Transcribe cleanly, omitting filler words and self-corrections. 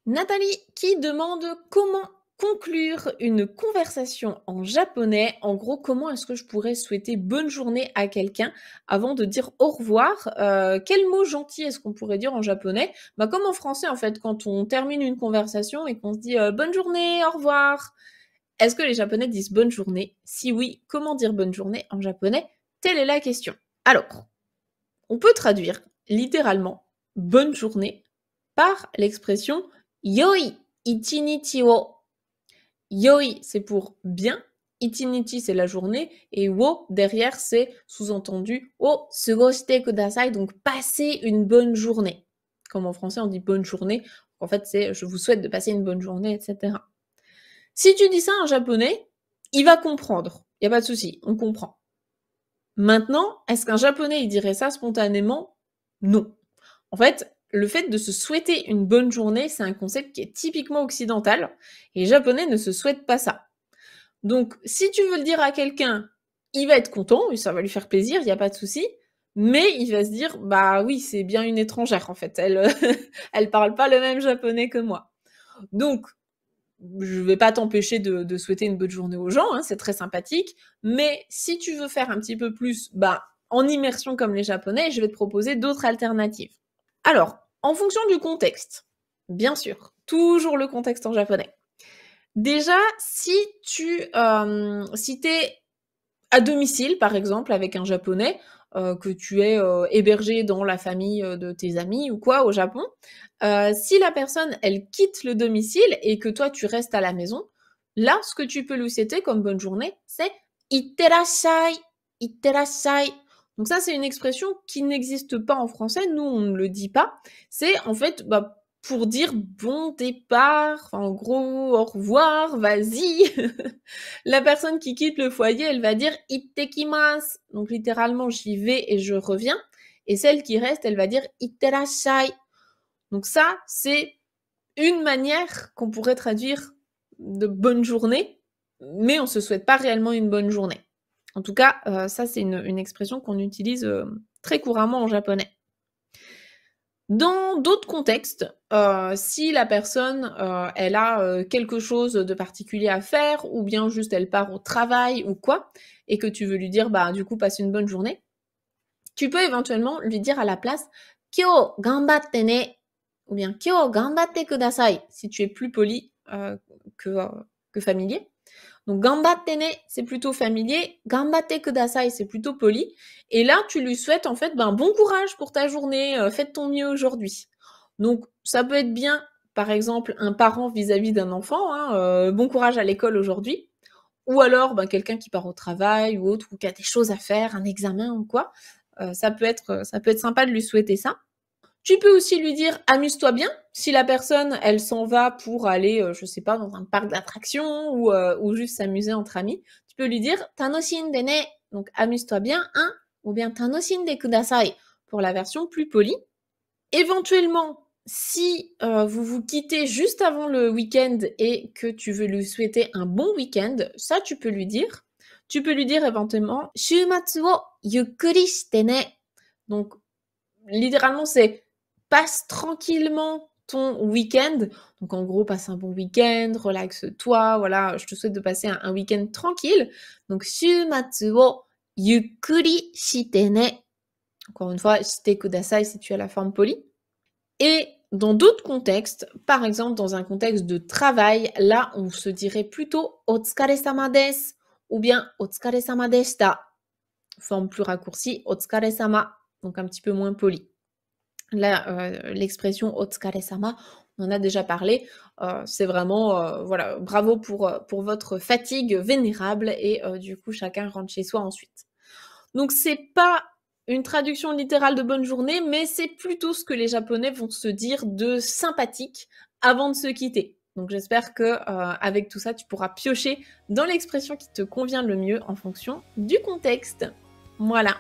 Nathalie qui demande comment conclure une conversation en japonais. En gros, comment est-ce que je pourrais souhaiter bonne journée à quelqu'un avant de dire au revoir? Quel mot gentil est-ce qu'on pourrait dire en japonais? Bah, comme en français, en fait, quand on termine une conversation et qu'on se dit bonne journée, au revoir. Est-ce que les Japonais disent bonne journée? Si oui, comment dire bonne journée en japonais? Telle est la question. Alors, on peut traduire littéralement bonne journée par l'expression yoi ichinichi wo. Yoi, c'est pour bien, ichinichi, c'est la journée, et wo, derrière, c'est sous-entendu o sugoshite kudasai, donc passer une bonne journée. Comme en français, on dit bonne journée. En fait, c'est je vous souhaite de passer une bonne journée, etc. Si tu dis ça en japonais, il va comprendre. Il n'y a pas de souci, on comprend. Maintenant, est-ce qu'un japonais, il dirait ça spontanément? Non. En fait, le fait de se souhaiter une bonne journée, c'est un concept qui est typiquement occidental, et les japonais ne se souhaitent pas ça. Donc, si tu veux le dire à quelqu'un, il va être content, et ça va lui faire plaisir, il n'y a pas de souci, mais il va se dire, bah oui, c'est bien une étrangère, en fait, elle, elle parle pas le même japonais que moi. Donc, je vais pas t'empêcher de souhaiter une bonne journée aux gens, hein, c'est très sympathique, mais si tu veux faire un petit peu plus, bah, en immersion comme les japonais, je vais te proposer d'autres alternatives. Alors, en fonction du contexte, bien sûr, toujours le contexte en japonais. Déjà, si t'es à domicile, par exemple, avec un japonais, que tu es hébergé dans la famille de tes amis ou quoi au Japon, si la personne, elle quitte le domicile et que toi, tu restes à la maison, là, ce que tu peux lui souhaiter comme bonne journée, c'est itterashai, itterashai. Donc ça, c'est une expression qui n'existe pas en français. Nous, on ne le dit pas. C'est en fait, bah, pour dire bon départ, enfin, en gros, au revoir, vas-y. La personne qui quitte le foyer, elle va dire ittekimasu. Donc littéralement, j'y vais et je reviens. Et celle qui reste, elle va dire itterashai. Donc ça, c'est une manière qu'on pourrait traduire de bonne journée, mais on se souhaite pas réellement une bonne journée. En tout cas, ça, c'est une expression qu'on utilise très couramment en japonais. Dans d'autres contextes, si la personne, elle a, quelque chose de particulier à faire ou bien juste elle part au travail ou quoi et que tu veux lui dire: «Bah, du coup, passe une bonne journée», tu peux éventuellement lui dire à la place: «Kyō ganbatte ne» ou bien «Kyō ganbatte kudasai» si tu es plus poli, que familier. Donc gambatte ne, c'est plutôt familier, gambatte kudasai, c'est plutôt poli. Et là, tu lui souhaites en fait bon courage pour ta journée, fais de ton mieux aujourd'hui. Donc ça peut être bien, par exemple, un parent vis-à-vis d'un enfant, hein, bon courage à l'école aujourd'hui. Ou alors quelqu'un qui part au travail ou autre, ou qui a des choses à faire, un examen ou quoi. Ça peut être sympa de lui souhaiter ça. Tu peux aussi lui dire amuse-toi bien. Si la personne, elle s'en va pour aller, je sais pas, dans un parc d'attractions ou juste s'amuser entre amis, tu peux lui dire tanoshinde ne, donc amuse-toi bien, hein, ou bien tanoshinde kudasai pour la version plus polie. Éventuellement, si vous vous quittez juste avant le week-end et que tu veux lui souhaiter un bon week-end, ça tu peux lui dire. Tu peux lui dire éventuellement shumatsu wo yukkuri shite ne. Donc littéralement, c'est passe tranquillement ton week-end. Donc en gros, passe un bon week-end, relaxe-toi, voilà, je te souhaite de passer un week-end tranquille. Donc shumatsu wo yukkuri shite ne. Encore une fois, shite kudasai si tu as la forme polie. Et dans d'autres contextes, par exemple dans un contexte de travail, là on se dirait plutôt otsukaresama desu ou bien otsukaresama deshita. Forme plus raccourcie, otsukaresama, donc un petit peu moins poli. Là, l'expression otsukaresama, on en a déjà parlé, c'est vraiment, voilà, bravo pour votre fatigue vénérable et du coup chacun rentre chez soi ensuite. Donc c'est pas une traduction littérale de bonne journée, mais c'est plutôt ce que les japonais vont se dire de sympathique avant de se quitter. Donc j'espère que, avec tout ça, tu pourras piocher dans l'expression qui te convient le mieux en fonction du contexte. Voilà.